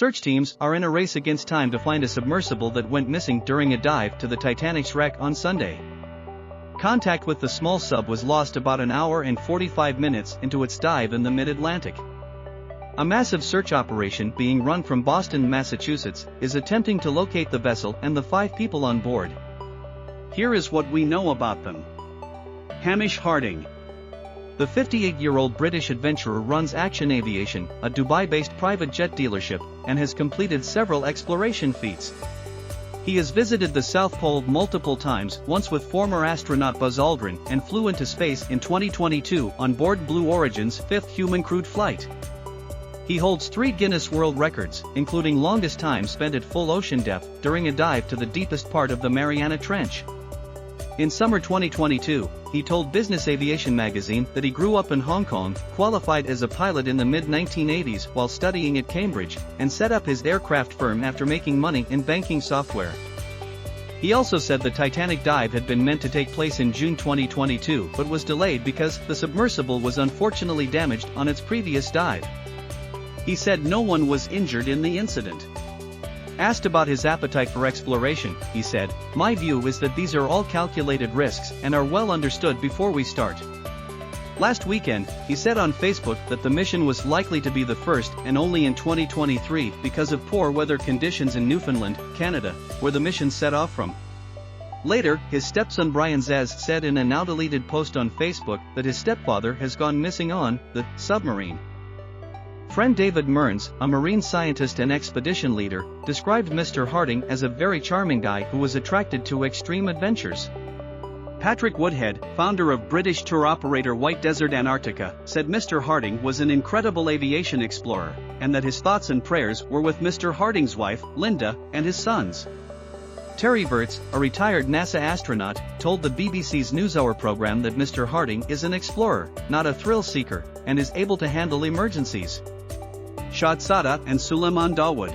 Search teams are in a race against time to find a submersible that went missing during a dive to the Titanic's wreck on Sunday. Contact with the small sub was lost about an hour and 45 minutes into its dive in the mid-Atlantic. A massive search operation being run from Boston, Massachusetts, is attempting to locate the vessel and the 5 people on board. Here is what we know about them. Hamish Harding. The 58-year-old British adventurer runs Action Aviation, a Dubai-based private jet dealership, and has completed several exploration feats. He has visited the South Pole multiple times, once with former astronaut Buzz Aldrin, and flew into space in 2022 on board Blue Origin's 5th human-crewed flight. He holds 3 Guinness World Records, including longest time spent at full ocean depth during a dive to the deepest part of the Mariana Trench. In summer 2022, he told Business Aviation magazine that he grew up in Hong Kong, qualified as a pilot in the mid-1980s while studying at Cambridge, and set up his aircraft firm after making money in banking software. He also said the Titanic dive had been meant to take place in June 2022 but was delayed because the submersible was unfortunately damaged on its previous dive. He said no one was injured in the incident. Asked about his appetite for exploration, he said, "My view is that these are all calculated risks and are well understood before we start." Last weekend, he said on Facebook that the mission was likely to be the first and only in 2023 because of poor weather conditions in Newfoundland, Canada, where the mission set off from. Later, his stepson Brian Zaz said in a now-deleted post on Facebook that his stepfather has gone missing on the submarine. Friend David Mearns, a marine scientist and expedition leader, described Mr. Harding as a very charming guy who was attracted to extreme adventures. Patrick Woodhead, founder of British tour operator White Desert Antarctica, said Mr. Harding was an incredible aviation explorer, and that his thoughts and prayers were with Mr. Harding's wife, Linda, and his sons. Terry Virts, a retired NASA astronaut, told the BBC's NewsHour program that Mr. Harding is an explorer, not a thrill seeker, and is able to handle emergencies. Shahzada and Suleman Dawood.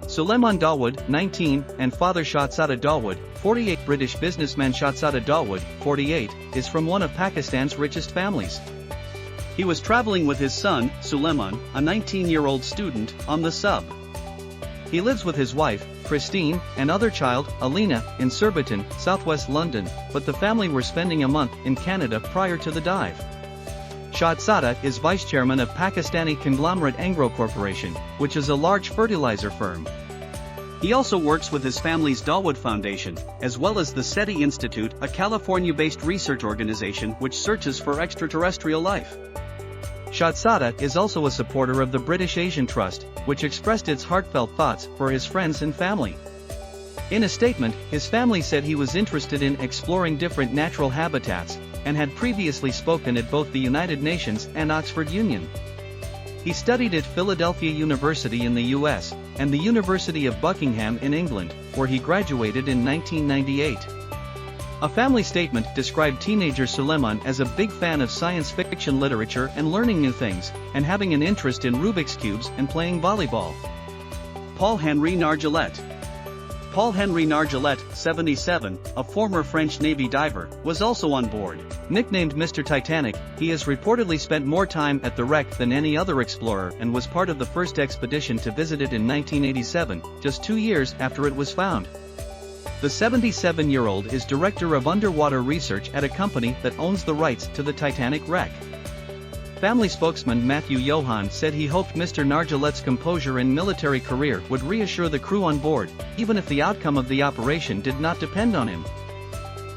Suleman Dawood, 19, and father Shahzada Dawood, 48. British businessman Shahzada Dawood, 48, is from one of Pakistan's richest families. He was traveling with his son, Suleman, a 19-year-old student, on the sub. He lives with his wife, Christine, and other child, Alina, in Surbiton, southwest London, but the family were spending a month in Canada prior to the dive. Shahzada is vice-chairman of Pakistani conglomerate Angro Corporation, which is a large fertilizer firm. He also works with his family's Dawood Foundation, as well as the SETI Institute, a California-based research organization which searches for extraterrestrial life. Shahzada is also a supporter of the British Asian Trust, which expressed its heartfelt thoughts for his friends and family. In a statement, his family said he was interested in exploring different natural habitats, and had previously spoken at both the United Nations and Oxford Union. He studied at Philadelphia University in the US, and the University of Buckingham in England, where he graduated in 1998. A family statement described teenager Suleman as a big fan of science fiction literature and learning new things, and having an interest in Rubik's Cubes and playing volleyball. Paul Henry Nargillette. Paul Henry Nargillette, 77, a former French Navy diver, was also on board. Nicknamed Mr. Titanic, he has reportedly spent more time at the wreck than any other explorer and was part of the first expedition to visit it in 1987, just 2 years after it was found. The 77-year-old is director of underwater research at a company that owns the rights to the Titanic wreck. Family spokesman Matthew Johan said he hoped Mr. Nargillette's composure and military career would reassure the crew on board, even if the outcome of the operation did not depend on him.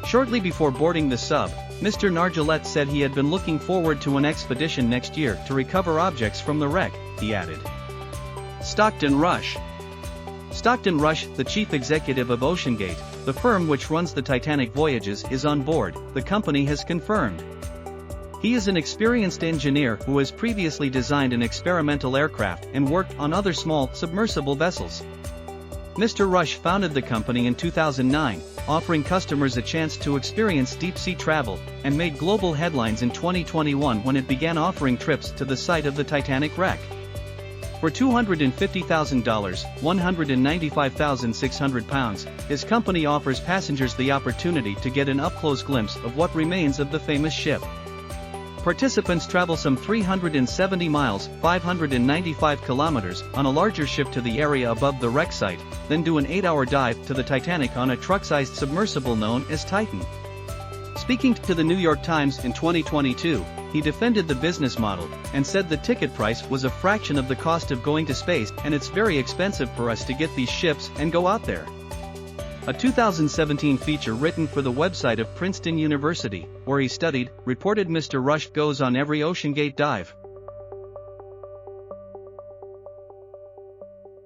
Shortly before boarding the sub, Mr. Nargillette said he had been looking forward to an expedition next year to recover objects from the wreck, he added. Stockton Rush. Stockton Rush, the chief executive of OceanGate, the firm which runs the Titanic voyages, is on board, the company has confirmed. He is an experienced engineer who has previously designed an experimental aircraft and worked on other small, submersible vessels. Mr. Rush founded the company in 2009, offering customers a chance to experience deep-sea travel, and made global headlines in 2021 when it began offering trips to the site of the Titanic wreck. For $250,000, £195,600, his company offers passengers the opportunity to get an up-close glimpse of what remains of the famous ship. Participants travel some 370 miles, 595 kilometers, on a larger ship to the area above the wreck site, then do an 8-hour dive to the Titanic on a truck-sized submersible known as Titan. Speaking to the New York Times in 2022, he defended the business model, and said the ticket price was a fraction of the cost of going to space, and it's very expensive for us to get these ships and go out there. A 2017 feature written for the website of Princeton University, where he studied, reported Mr. Rush goes on every OceanGate dive.